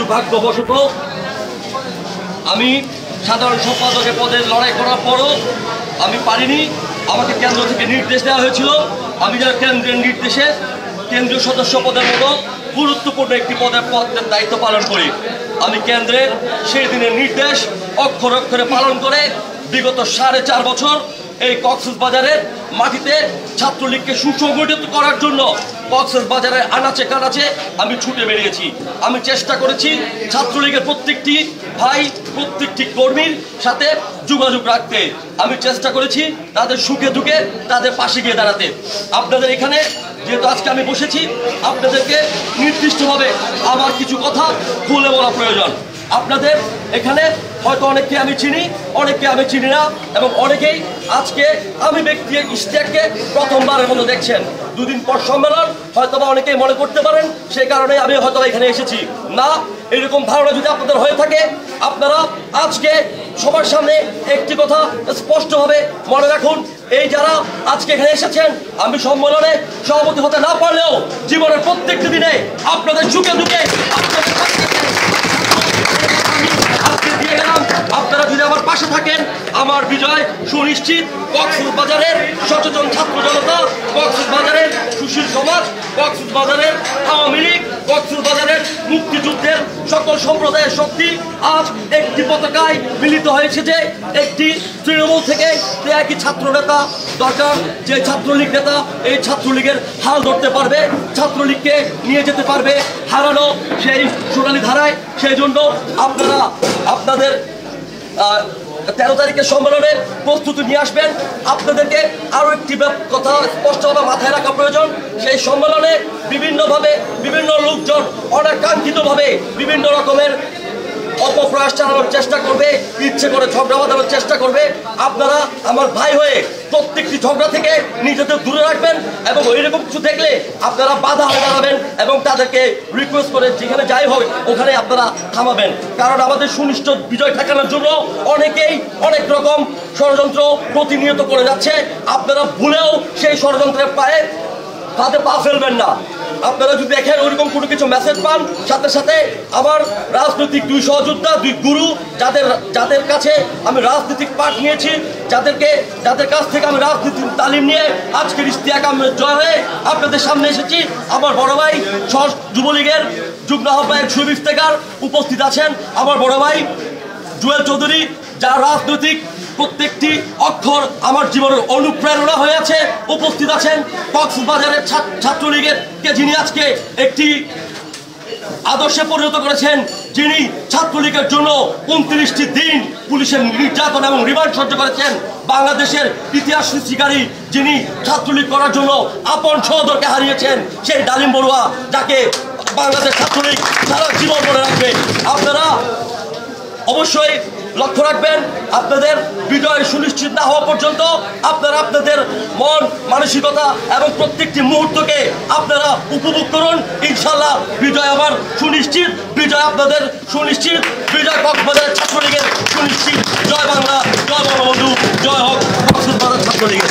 দুর্ভাগ্যবশত আমি সাধারণ সম্পাদকের পদে লড়াই করার পরও আমি পারিনি। আমাকে কেন্দ্র থেকে নির্দেশ দেওয়া হয়েছিল আমি যেন কেন্দ্রের নির্দেশে কেন্দ্রীয় সদস্য পদের মতো গুরুত্বপূর্ণ একটি পদের দায়িত্ব পালন করি। আমি কেন্দ্রের সেই দিনের নির্দেশ অক্ষরে অক্ষরে পালন করে বিগত 4.5 বছর এই কক্সবাজারের মাটিতে ছাত্রলীগকে সুসংগঠিত করার জন্য কক্সবাজারের আনাচে কানাচে আমি ছুটে বেরিয়েছি। আমি চেষ্টা করেছি ছাত্রলীগের প্রত্যেকটি ভাই প্রত্যেকটি কর্মীর সাথে যোগাযোগ রাখতে। আমি চেষ্টা করেছি তাদের সুখে দুঃখে তাদের পাশে গিয়ে দাঁড়াতে। আপনাদের এখানে যেহেতু আজকে আমি বসেছি, আপনাদেরকে নির্দিষ্টভাবে আমার কিছু কথা খুলে বলা প্রয়োজন। আপনাদের এখানে হয়তো অনেককে আমি চিনি, অনেককে আমি চিনি না, এবং অনেকেই আজকে আমি ব্যক্তি ইশতিয়াককে প্রথমবারের মতো দেখছেন। দুদিন পর সম্মেলন, হয়তোবা অনেকেই মনে করতে পারেন সেই কারণে আমি হয়তো এখানে এসেছি। না, এরকম ধারণা যদি আপনাদের হয়ে থাকে, আপনারা আজকে সবার সামনে একটি কথা স্পষ্টভাবে মনে রাখুন, এই যারা আজকে এখানে এসেছেন, আমি সম্মেলনে সভাপতি হতে না পারলেও জীবনের প্রত্যেকটি দিনে আপনাদের সুখে দুঃখে আপনারা যদি আমার পাশে থাকেন, আমার বিজয় সুনিশ্চিত। কক্সবাজারের সচেতন ছাত্র জনতা, কক্সবাজারের সুশীল সমাজ, কক্সবাজারের আওয়ামী লীগ, কক্সবাজারের মুক্তিযুদ্ধের সকল সম্প্রদায়ের শক্তি আজ একটি পতাকায় মিলিত হয়েছে। যে একটি তৃণমূল থেকে একই ছাত্র নেতা দরকার, যে ছাত্রলীগ নেতা এই ছাত্রলীগের হাল ধরতে পারবে, ছাত্রলীগকে নিয়ে যেতে পারবে হারানো সেই সোনালী ধারায়। সেই জন্য আপনারা আপনাদের 13 তারিখের সম্মেলনে প্রস্তুতি নিয়ে আসবেন। আপনাদেরকে আরও একটি কথা স্পষ্টভাবে মাথায় রাখা প্রয়োজন, সেই সম্মেলনে বিভিন্নভাবে বিভিন্ন লোকজন অনাকাঙ্ক্ষিতভাবে বিভিন্ন রকমের অপপ্রয়াস চালানোর চেষ্টা করবে, ইচ্ছে করে ঝগড়া বাঁধানোর চেষ্টা করবে। আপনারা আমার ভাই হয়ে প্রত্যেকটি ঝগড়া থেকে নিজেদের দূরে রাখবেন, এবং ওইরকম কিছু দেখলে আপনারা বাধা হয়ে দাঁড়াবেন এবং তাদেরকে রিকোয়েস্ট করে যেখানে যাই হোক ওখানে আপনারা থামাবেন। কারণ আমাদের সুনিশ্চিত বিজয় ঠেকানোর জন্য অনেকেই অনেক রকম ষড়যন্ত্র প্রতিনিয়ত করে যাচ্ছে। আপনারা ভুলেও সেই ষড়যন্ত্রের ফাঁদে পা ফেলবেন না। আপনারা যদি দেখেন ওইরকম কোনো কিছু মেসেজ পান, সাথে সাথে আমার রাজনৈতিক 2 সহযোদ্ধা, 2 গুরু, যাদের কাছে আমি রাজনৈতিক পাঠ নিয়েছি, যাদের কাছ থেকে আমি রাজনীতির তালিম নিয়ে আজকের ইশতিয়াক আহমেদ জয় হয়ে আপনাদের সামনে এসেছি। আমার বড় ভাই যুবলীগের যুগ্ম আহ্বায়ক শহীদ ইফতেখার উপস্থিত আছেন, আমার বড় ভাই জুয়েল চৌধুরী, যার রাজনৈতিক প্রত্যেকটি অক্ষর আমার জীবনের অনুপ্রেরণা হয়ে আছে, উপস্থিত আছেন। কক্সবাজারের ছাত্রলীগের কে যিনি আজকে একটি আদর্শে পরিণত করেছেন, যিনি ছাত্রলীগের জন্য 29টি দিন পুলিশের নির্যাতন এবং রিমান্ড সহ্য করেছেন, বাংলাদেশের ইতিহাস সৃষ্টিকারী, যিনি ছাত্রলীগ করার জন্য আপন সহোদরকে হারিয়েছেন, সেই ডালিম বড়ুয়া, যাকে বাংলাদেশ ছাত্রলীগ সারা জীবন মনে রাখবে। আপনারা অবশ্যই লক্ষ্য রাখবেন, আপনাদের বিজয় সুনিশ্চিত না হওয়া পর্যন্ত আপনারা আপনাদের মন মানসিকতা এবং প্রত্যেকটি মুহূর্তকে আপনারা উপভোগ করুন। ইনশাল্লাহ বিজয় আমার সুনিশ্চিত, বিজয় আপনাদের সুনিশ্চিত, বিজয় কক্সবাজারের ছাত্রলীগের সুনিশ্চিত। জয় বাংলা, জয় বঙ্গবন্ধু, জয় হোক কক্সবাজার ছাত্রলীগের।